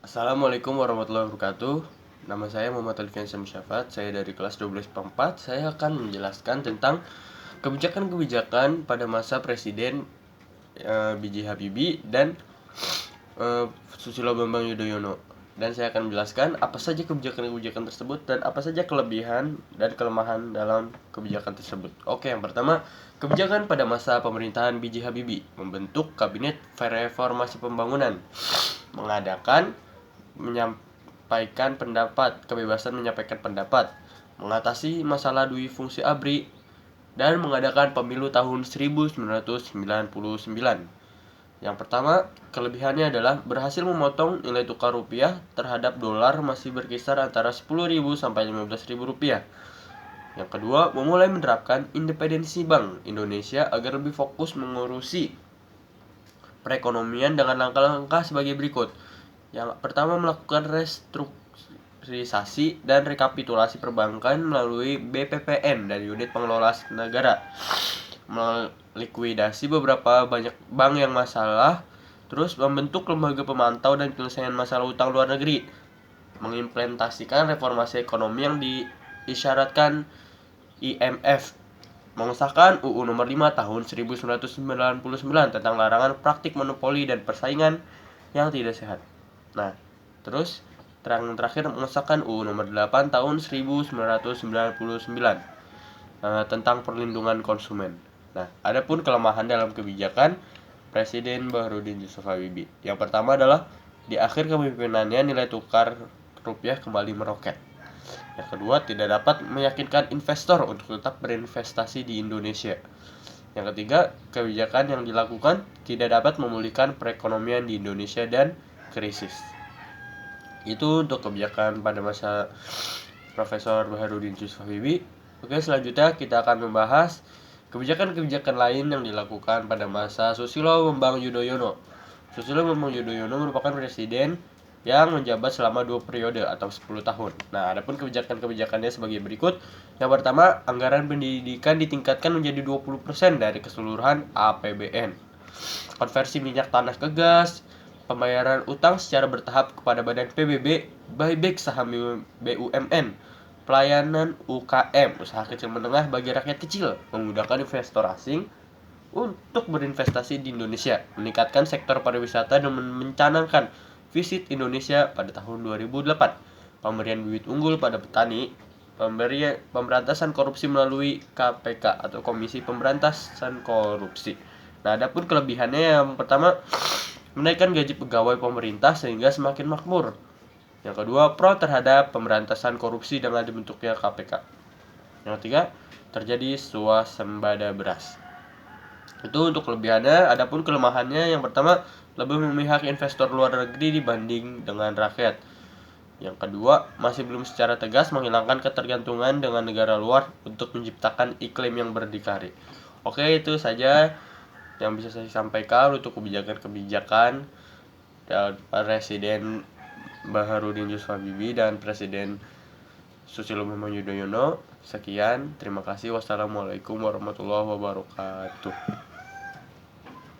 Assalamualaikum warahmatullahi wabarakatuh. Nama saya Muhammad Alfiansyah Syafat. Saya dari kelas 12 4. Saya akan menjelaskan tentang kebijakan-kebijakan pada masa Presiden B.J. Habibie dan Susilo Bambang Yudhoyono. Dan saya akan menjelaskan apa saja kebijakan-kebijakan tersebut dan apa saja kelebihan dan kelemahan dalam kebijakan tersebut. Oke, yang pertama, kebijakan pada masa pemerintahan B.J. Habibie membentuk Kabinet Reformasi Pembangunan, mengadakan menyampaikan pendapat, kebebasan menyampaikan pendapat, mengatasi masalah dui fungsi ABRI, dan mengadakan pemilu tahun 1999. Yang pertama, kelebihannya adalah berhasil memotong nilai tukar rupiah terhadap dolar masih berkisar antara 10.000 sampai 15.000 rupiah. Yang kedua, memulai menerapkan independensi Bank Indonesia agar lebih fokus mengurusi perekonomian dengan langkah-langkah sebagai berikut. Yang pertama, melakukan restrukturisasi dan rekapitulasi perbankan melalui BPPN dan unit pengelola negara, melikuidasi beberapa banyak bank yang masalah, terus membentuk lembaga pemantau dan penyelesaian masalah utang luar negeri, mengimplementasikan reformasi ekonomi yang diisyaratkan IMF, mengesahkan UU Nomor 5 Tahun 1999 tentang larangan praktik monopoli dan persaingan yang tidak sehat. Nah, terus terakhir mengesahkan UU Nomor 8 Tahun 1999 tentang perlindungan konsumen. Nah, adapun kelemahan dalam kebijakan Presiden Baharudin Yusuf Habibie. Yang pertama adalah di akhir kepemimpinannya nilai tukar rupiah kembali meroket. Yang kedua, tidak dapat meyakinkan investor untuk tetap berinvestasi di Indonesia. Yang ketiga, kebijakan yang dilakukan tidak dapat memulihkan perekonomian di Indonesia dan krisis. Itu untuk kebijakan pada masa Profesor Baharudin Yusuf Habibie. Oke, selanjutnya kita akan membahas kebijakan-kebijakan lain yang dilakukan pada masa Susilo Bambang Yudhoyono. Susilo Bambang Yudhoyono merupakan presiden yang menjabat selama 2 periode atau 10 tahun. Nah, adapun kebijakan-kebijakannya sebagai berikut. Yang pertama, anggaran pendidikan ditingkatkan menjadi 20% dari keseluruhan APBN. Konversi minyak tanah ke gas, pembayaran utang secara bertahap kepada badan PBB, buyback saham BUMN, pelayanan UKM, usaha kecil menengah bagi rakyat kecil, memudahkan investor asing untuk berinvestasi di Indonesia, meningkatkan sektor pariwisata dan mencanangkan visit Indonesia pada tahun 2008, pemberian bibit unggul pada petani, pemberantasan korupsi melalui KPK atau Komisi Pemberantasan Korupsi. Nah, adapun kelebihannya, yang pertama, menaikkan gaji pegawai pemerintah sehingga semakin makmur. Yang kedua, pro terhadap pemberantasan korupsi dengan dibentuknya KPK. Yang ketiga, terjadi swasembada beras. Itu untuk kelebihannya. Adapun kelemahannya, yang pertama, lebih memihak investor luar negeri dibanding dengan rakyat. Yang kedua, masih belum secara tegas menghilangkan ketergantungan dengan negara luar untuk menciptakan iklim yang berdikari. Oke, itu saja yang bisa saya sampaikan untuk kebijakan-kebijakan dan Presiden Baharudin Yusuf Habibie dan Presiden Susilo Bambang Yudhoyono. Sekian, terima kasih. Wassalamualaikum warahmatullahi wabarakatuh.